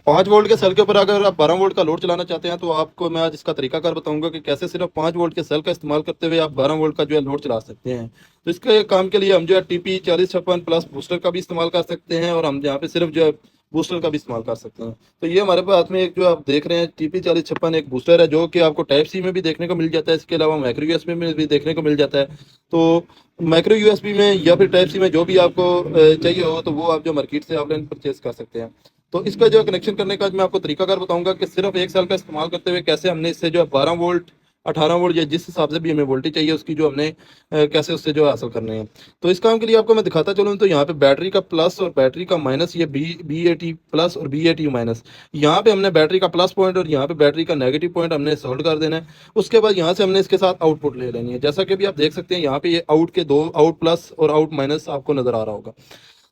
5 volt के cell के ऊपर अगर आप 12 वोल्ट का लोड चलाना चाहते हैं तो आपको मैं आज इसका तरीकाकार बताऊंगा कि कैसे सिर्फ 5 वोल्ट के सेल का इस्तेमाल करते हुए आप 12 वोल्ट का जो है लोड चला सकते हैं। तो इसके काम के लिए हम जो है TP4056 प्लस बूस्टर का भी इस्तेमाल कर सकते हैं, और हम यहाँ पे सिर्फ जो है बूस्टर का भी इस्तेमाल कर सकते हैं। तो ये हमारे पास में एक जो आप देख रहे हैं TP4056 एक बूस्टर है, जो कि आपको टाइप सी में भी देखने को मिल जाता है, इसके अलावा माइक्रो यूएसबी में भी देखने को मिल जाता है। तो माइक्रो यूएसबी में या फिर टाइप सी में जो भी आपको चाहिए हो, तो वो आप जो मार्केट से ऑफलाइन परचेज कर सकते हैं। तो इसका जो कनेक्शन करने का मैं आपको तरीकाकार बताऊंगा कि सिर्फ 1 साल का इस्तेमाल करते हुए कैसे हमने इससे जो है 12 वोल्ट, 18 वोल्ट या जिस हिसाब से भी हमें वोल्टेज चाहिए उसकी जो हमने कैसे उससे जो है हासिल करने हैं। तो इस काम के लिए आपको मैं दिखाता चलूँ तो यहाँ पे बैटरी का प्लस और बैटरी का माइनस, ये BAT प्लस और BAT माइनस, यहाँ पे हमने बैटरी का प्लस पॉइंट और यहाँ पे बैटरी का नेगेटिव पॉइंट हमने सोल्व कर देना है। उसके बाद यहाँ से हमने इसके साथ आउटपुट ले लेनी है। जैसा कि भी आप देख सकते हैं यहाँ पे ये आउट के दो, आउट प्लस और आउट माइनस आपको नजर आ रहा होगा।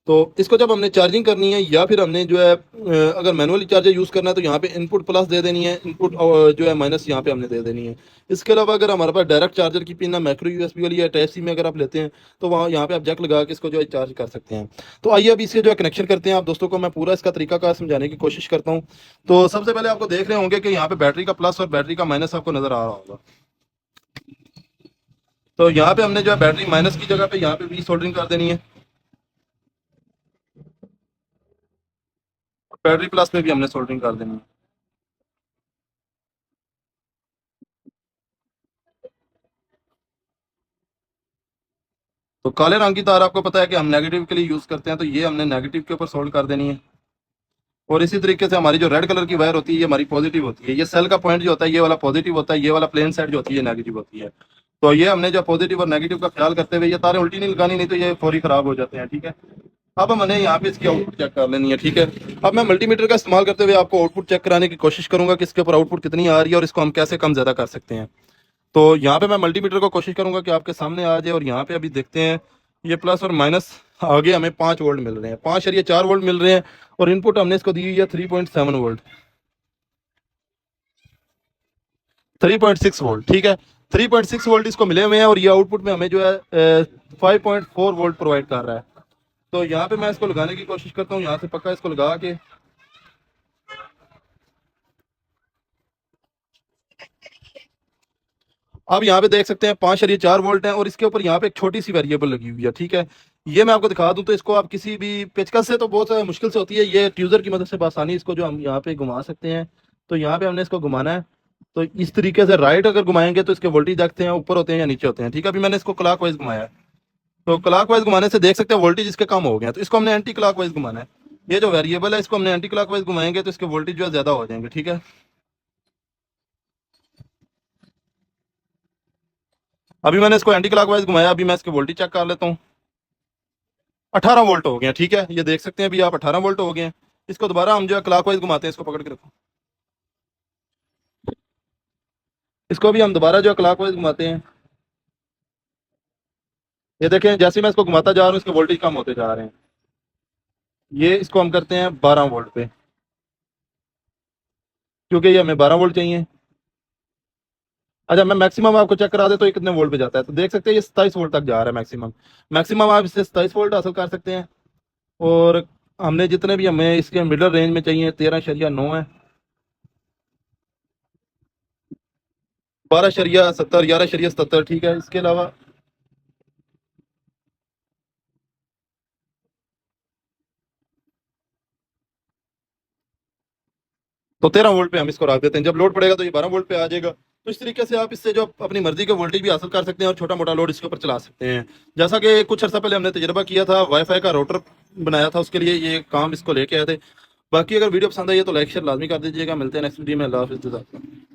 तो इसको जब हमने चार्जिंग करनी है या फिर हमने जो है अगर मैनुअली चार्जर यूज़ करना है तो यहाँ पे इनपुट प्लस दे देनी है, इनपुट जो है माइनस यहाँ पे हमने दे देनी है। इसके अलावा अगर हमारे पास डायरेक्ट चार्जर की पिन ना माइक्रो यूएसबी वाली या टाइप सी में अगर आप लेते हैं तो वहाँ यहाँ पे आप जैक लगा के इसको जो है चार्ज कर सकते हैं। तो आइए अभी इसके जो है कनेक्शन करते हैं। आप दोस्तों को मैं पूरा इसका तरीकाकार समझाने की कोशिश करता हूँ। तो सबसे पहले आपको देख रहे होंगे कि यहाँ पे बैटरी का प्लस और बैटरी का माइनस आपको नजर आ रहा होगा। तो यहाँ पे हमने जो है बैटरी माइनस की जगह पे यहाँ पे री सोल्डरिंग कर देनी है, बैटरी प्लस पे भी हमने सोल्डरिंग कर देनी है। तो काले रंग की तार आपको पता है कि हम नेगेटिव के लिए यूज करते हैं, तो ये हमने नेगेटिव के ऊपर सोल्ड कर देनी है। और इसी तरीके से हमारी जो रेड कलर की वायर होती है ये हमारी पॉजिटिव होती है। ये सेल का पॉइंट जो होता है ये वाला पॉजिटिव होता है, ये वाला प्लेन साइड जो होती है नेगेटिव होती है। तो ये हमने जो पॉजिटिव और नेगेटिव का ख्याल करते हुए ये तारें उल्टी नहीं लगानी, नहीं तो ये फौरी खराब हो जाते हैं। ठीक है, अब हमने यहाँ पे इसकी आउटपुट चेक कर लेनी है। ठीक है, अब मैं मल्टीमीटर का इस्तेमाल करते हुए आपको आउटपुट चेक कराने की कोशिश करूंगा कि इसके ऊपर आउटपुट कितनी आ रही है और इसको हम कैसे कम ज्यादा कर सकते हैं। तो यहाँ पे मैं मल्टीमीटर को कोशिश करूंगा कि आपके सामने आ जाए, और यहाँ पे अभी देखते हैं ये प्लस और माइनस आगे हमें 5 वोल्ट मिल रहे हैं, 5.4 वोल्ट मिल रहे हैं, और इनपुट हमने इसको दी हुई है 3.7 वोल्ट, 3.6 वोल्ट। ठीक है, 3.6 वोल्ट इसको मिले हुए हैं, और ये आउटपुट में हमें जो है 5.4 वोल्ट प्रोवाइड कर रहा है। तो यहाँ पे मैं इसको लगाने की कोशिश करता हूँ, यहाँ से पक्का इसको लगा के। अब यहाँ पे देख सकते हैं 5.4 वोल्ट है, और इसके ऊपर यहाँ पे एक छोटी सी वेरिएबल लगी हुई है। ठीक है, ये मैं आपको दिखा दूं तो इसको आप किसी भी पेचकस से तो बहुत मुश्किल से होती है, ये ट्यूजर की मदद से आसानी इसको जो हम यहाँ पे घुमा सकते हैं। तो यहाँ पे हमने इसको घुमाना है। तो इस तरीके से राइट अगर घुमाएंगे तो इसके वोल्टेज देखते हैं ऊपर होते हैं या नीचे होते हैं। ठीक है, अभी मैंने इसको क्लॉक वाइज घुमाया है, तो क्लॉक वाइज घुमाने से देख सकते हैं वोल्टेज इसके कम हो गए हैं। तो इसको हमने एंटी क्लॉक वाइज घुमाना है। ये जो वेरिएबल है इसको हमने एंटी क्लॉक वाइज घुमाएंगे तो इसके वोल्टेज जो है ज्यादा हो जाएंगे। ठीक है, अभी मैंने इसको एंटी क्लॉक वाइज घुमाया, अभी मैं इसके वोल्टेज चेक कर लेता हूँ। 18 वोल्ट हो गए हैं। ठीक है, ये देख सकते हैं अभी आप 18 वोल्ट हो गए हैं। इसको दोबारा हम जो है क्लॉकवाइज घुमाते हैं, इसको पकड़ के रखो। इसको भी हम दोबारा जो है क्लॉकवाइज घुमाते हैं। ये देखें जैसे मैं इसको घुमाता जा रहा हूँ इसके वोल्टेज कम होते जा रहे हैं। ये इसको हम करते हैं 12 वोल्ट पे, क्योंकि ये हमें 12 वोल्ट चाहिए। अच्छा, मैं मैक्सिमम आपको चेक करा दे तो ये कितने वोल्ट पे जाता है। तो देख सकते हैं ये 27 वोल्ट तक जा रहा है मैक्सिमम। मैक्सिमम आप इससे 27 वोल्ट हासिल कर सकते हैं। और हमने जितने भी हमें इसके मिडल रेंज में चाहिए 13.9 है, 12.70, 11.70। ठीक है, इसके अलावा तो 13 वोल्ट पे हम इसको रख देते हैं। जब लोड पड़ेगा तो ये 12 वोल्ट पे आ जाएगा। तो इस तरीके से आप इससे जो अपनी मर्जी के वोल्टेज भी हासिल कर सकते हैं और छोटा मोटा लोड इसके ऊपर चला सकते हैं। जैसा कि कुछ अर्सा पहले हमने तजर्बा किया था, वाईफाई का राउटर बनाया था, उसके लिए ये काम इसको लेके आए थे। बाकी अगर वीडियो पसंद आई है तो लाइक शेयर लाजमी कर दीजिएगा। मिलते हैं नेक्स्ट वीडियो में। अल्लाह हाफिज़।